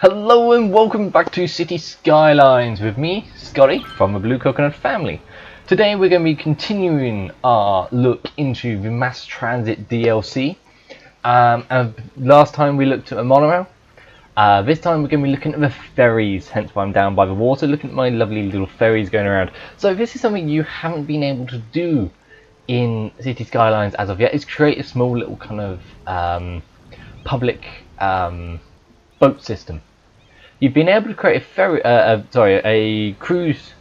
Hello and welcome back to City Skylines with me, Scotty, from the Blue Coconut family. Today we're going to be continuing our look into the mass transit DLC. And last time we looked at a monorail. This time we're going to be looking at the ferries, hence why I'm down by the water, looking at my lovely little ferries going around. So this is something you haven't been able to do in City Skylines as of yet, is create a small little kind of public boat system. You've been able to create a ferry, a cruise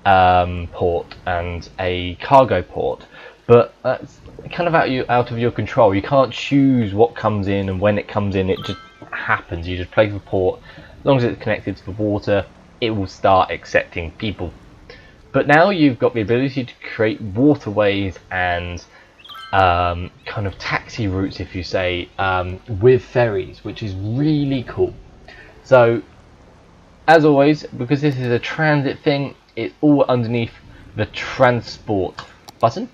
port and a cargo port, but that's kind of out of your control. You can't choose what comes in and when it comes in. It just happens. You just place the port. As long as it's connected to the water, it will start accepting people. But now you've got the ability to create waterways and kind of taxi routes, if you say, with ferries, which is really cool. So, as always, because this is a transit thing, it's all underneath the transport button.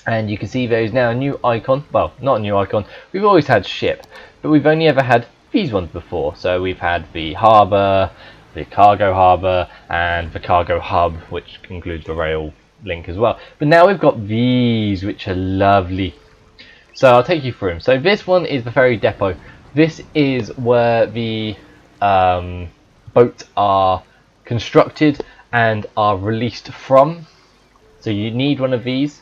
And you can see there is now a new icon. Well, not a new icon. We've always had ship, but we've only ever had these ones before. So we've had the harbour, the cargo harbour, and the cargo hub, which includes the rail link as well. But now we've got these, which are lovely. So I'll take you through them. So this one is the ferry depot. This is where the boats are constructed and are released from. So you need one of these.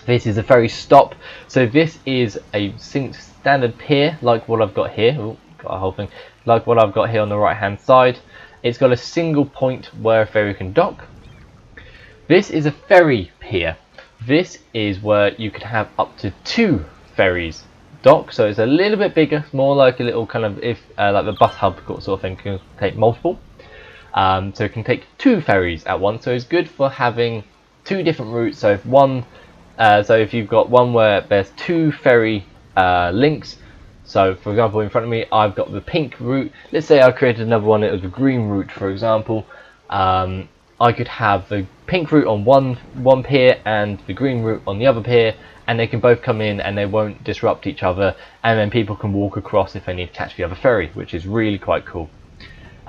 This is a ferry stop. So this is a standard pier, like what I've got here. Ooh, got a whole thing. Like what I've got here on the right hand side. It's got a single point where a ferry can dock. This is a ferry pier. This is where you can have up to 2 ferries dock. So it's a little bit bigger, more like a little kind of like the bus hub sort of thing, can take multiple. So it can take 2 ferries at once. So it's good for having 2 different routes. So if you've got one where there's 2 ferry links. So for example, in front of me, I've got the pink route. Let's say I created another one. It was the green route, for example. I could have the pink route on one pier and the green route on the other pier, and they can both come in and they won't disrupt each other, and then people can walk across if they need to catch the other ferry, which is really quite cool.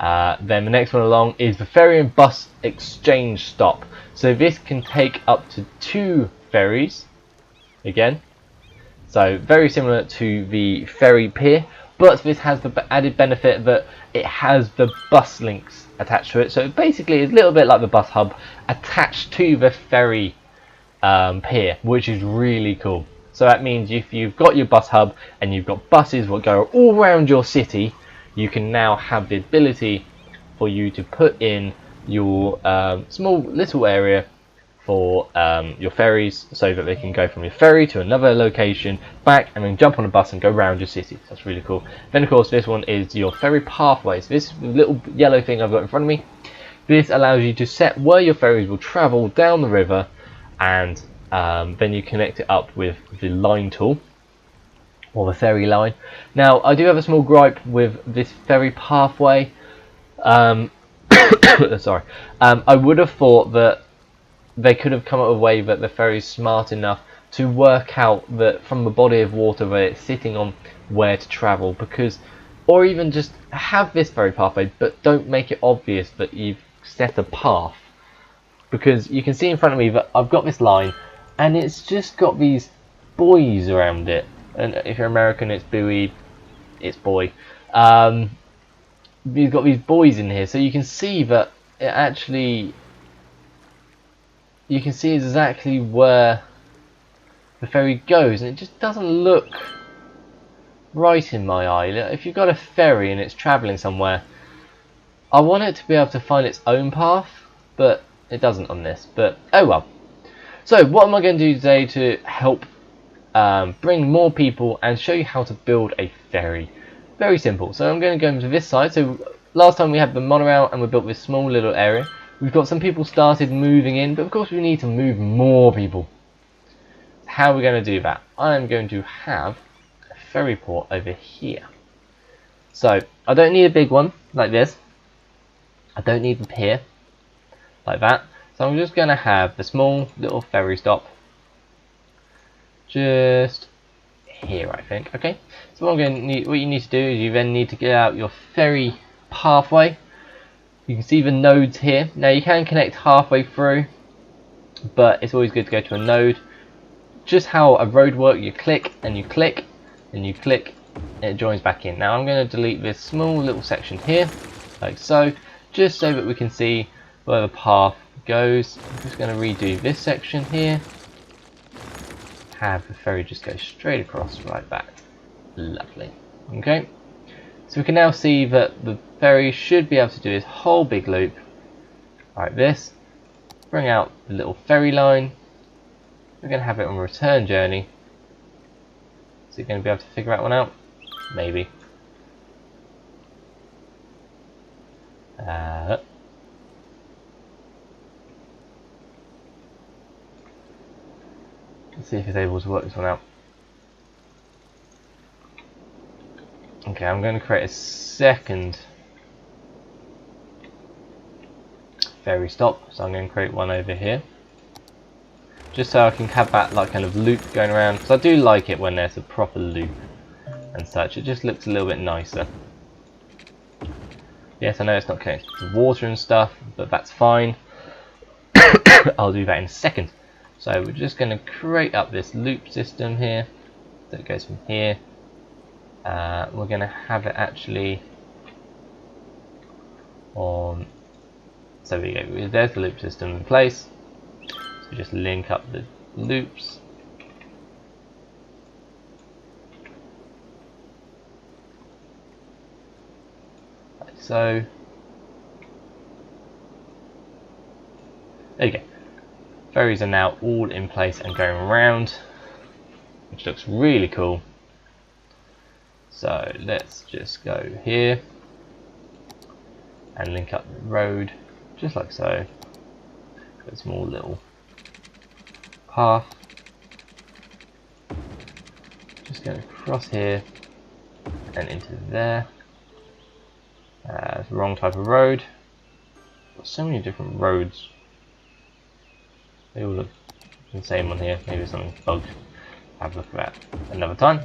Then the next one along is the ferry and bus exchange stop. So this can take up to 2 ferries again. So very similar to the ferry pier, but this has the added benefit that it has the bus links attached to it. So basically it's a little bit like the bus hub attached to the ferry pier, which is really cool. So that means if you've got your bus hub and you've got buses that go all around your city, you can now have the ability for you to put in your small little area for your ferries, so that they can go from your ferry to another location, back, and then jump on a bus and go around your city. So that's really cool. Then of course this one is your ferry pathways. This little yellow thing I've got in front of me, this allows you to set where your ferries will travel down the river, and then you connect it up with the line tool, or the ferry line. Now I do have a small gripe with this ferry pathway. Sorry. I would have thought that they could have come up with a way that the ferry is smart enough to work out that from the body of water where it's sitting on where to travel, because, or even just have this ferry pathway but don't make it obvious that you've set a path, because you can see in front of me that I've got this line and it's just got these buoys around it, and if you're American it's buoy, it's boy. You've got these buoys in here, so you can see that it actually, you can see exactly where the ferry goes, and it just doesn't look right in my eye. If you've got a ferry and it's travelling somewhere, I want it to be able to find its own path, but it doesn't on this. But oh well. So what am I going to do today to help bring more people and show you how to build a ferry? Very simple. So I'm going to go into this side. So last time we had the monorail and we built this small little area. We've got some people started moving in, but of course we need to move more people. How are we going to do that? I'm going to have a ferry port over here. So I don't need a big one like this. I don't need the pier like that. So I'm just going to have the small little ferry stop just here, I think. Okay, so what you need to do is you then need to get out your ferry pathway. You can see the nodes here. Now you can connect halfway through, but it's always good to go to a node. Just how a road works, you click and you click and you click and it joins back in. Now I'm going to delete this small little section here, like so, just so that we can see where the path goes. I'm just going to redo this section here. Have the ferry just go straight across right back. Lovely. Okay, so we can now see that the ferry should be able to do this whole big loop like this. Bring out the little ferry line. We're going to have it on a return journey. Is it going to be able to figure that one out? Maybe. Let's see if it's able to work this one out. Okay, I'm going to create a second ferry stop. So I'm going to create one over here, just so I can have that like kind of loop going around, because I do like it when there's a proper loop and such. It just looks a little bit nicer. Yes, I know it's not connected to water and stuff, but that's fine. I'll do that in a second. So we're just going to create up this loop system here. So it goes from here. We're going to have it actually on. So we go. There's the loop system in place. So just link up the loops. Like so. There you go. Ferries are now all in place and going around, which looks really cool. So let's just go here and link up the road, just like so. Got a small little path. Just going across here and into there. It's the wrong type of road. Got so many different roads. They all look the same on here. Maybe something bugged. Have a look at that another time.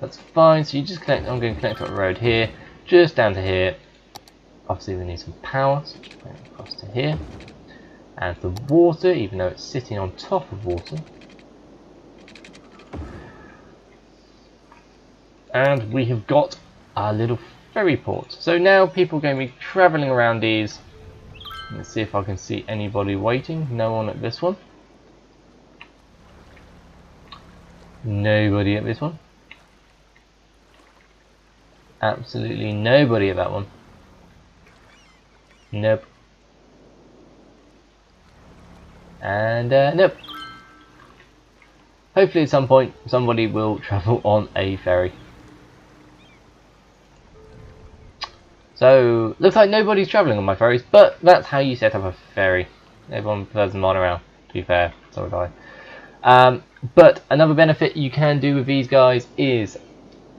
That's fine. So you just connect. I'm going to connect up the road here, just down to here. Obviously, we need some power, so just bring it across to here. And the water, even though it's sitting on top of water. And we have got our little ferry port. So now people are going to be travelling around these. Let's see if I can see anybody waiting. No one at this one. Nobody at this one. Absolutely nobody at that one. Nope. And nope. Hopefully at some point somebody will travel on a ferry. So, looks like nobody's travelling on my ferries, but that's how you set up a ferry. Everyone prefers the monorail, to be fair. So do I. But another benefit you can do with these guys is,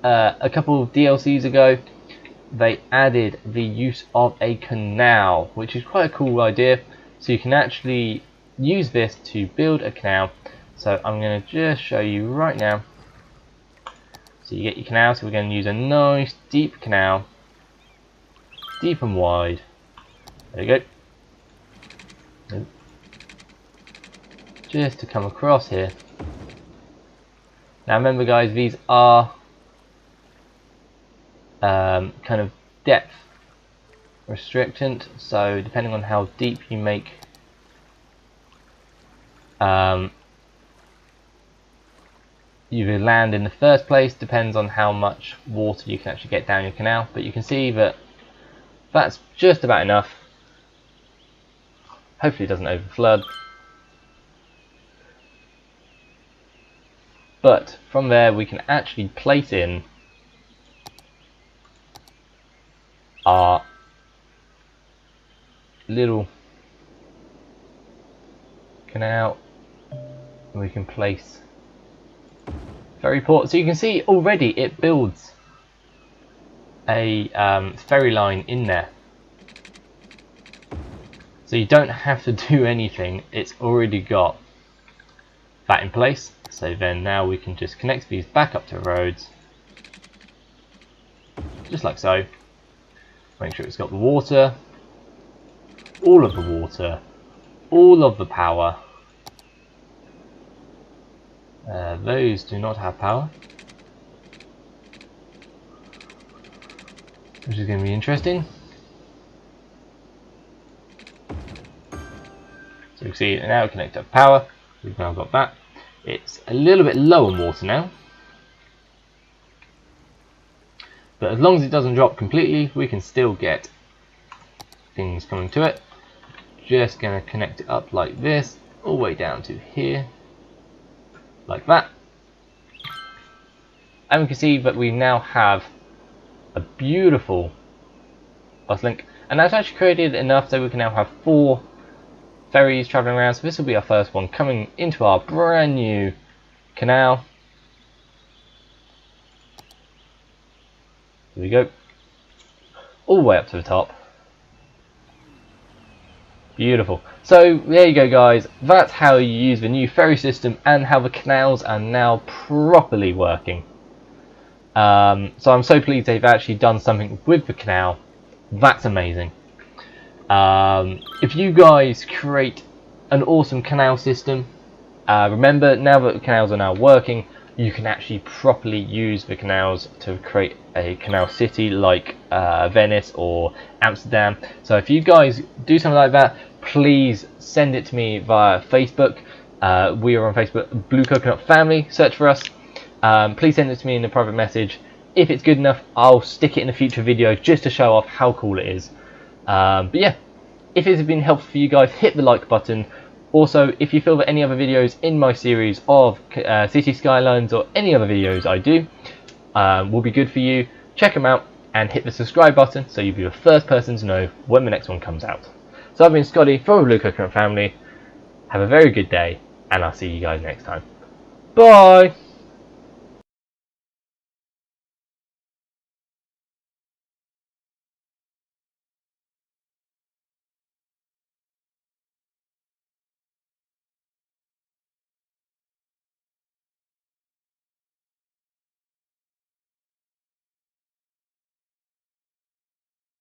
a couple of DLCs ago, they added the use of a canal, which is quite a cool idea. So you can actually use this to build a canal. So I'm going to just show you right now. So you get your canal, so we're going to use a nice deep canal. Deep and wide. There you go. Just to come across here. Now remember guys, these are kind of depth restricted, so depending on how deep you make you land in the first place, depends on how much water you can actually get down your canal. But you can see that that's just about enough. Hopefully it doesn't overflood. But from there we can actually place in our little canal, and we can place ferry port. So you can see already it builds a ferry line in there, so you don't have to do anything. It's already got that in place. So then now we can just connect these back up to roads, just like so. Make sure it's got the water, all of the water, all of the power. Those do not have power, which is going to be interesting. So you can see now connected to power. We've now got that. It's a little bit low on water now, but as long as it doesn't drop completely, we can still get things coming to it. Just going to connect it up like this, all the way down to here, like that. And we can see that we now have a beautiful bus link, and that's actually created enough so we can now have 4 ferries travelling around. So this will be our first one coming into our brand new canal. Here we go, all the way up to the top. Beautiful. So there you go, guys. That's how you use the new ferry system and how the canals are now properly working. So I'm so pleased they've actually done something with the canal. That's amazing. If you guys create an awesome canal system, remember, now that the canals are now working, you can actually properly use the canals to create a canal city like Venice or Amsterdam. So if you guys do something like that, please send it to me via Facebook. We are on Facebook, Blue Coconut Family. Search for us. Please send it to me in a private message. If it's good enough, I'll stick it in a future video just to show off how cool it is. But yeah, if it has been helpful for you guys, hit the like button. Also, if you feel that any other videos in my series of City Skylines or any other videos I do will be good for you, check them out and hit the subscribe button so you'll be the first person to know when the next one comes out. So I've been Scotty from the Blue Coconut Family. Have a very good day, and I'll see you guys next time. Bye!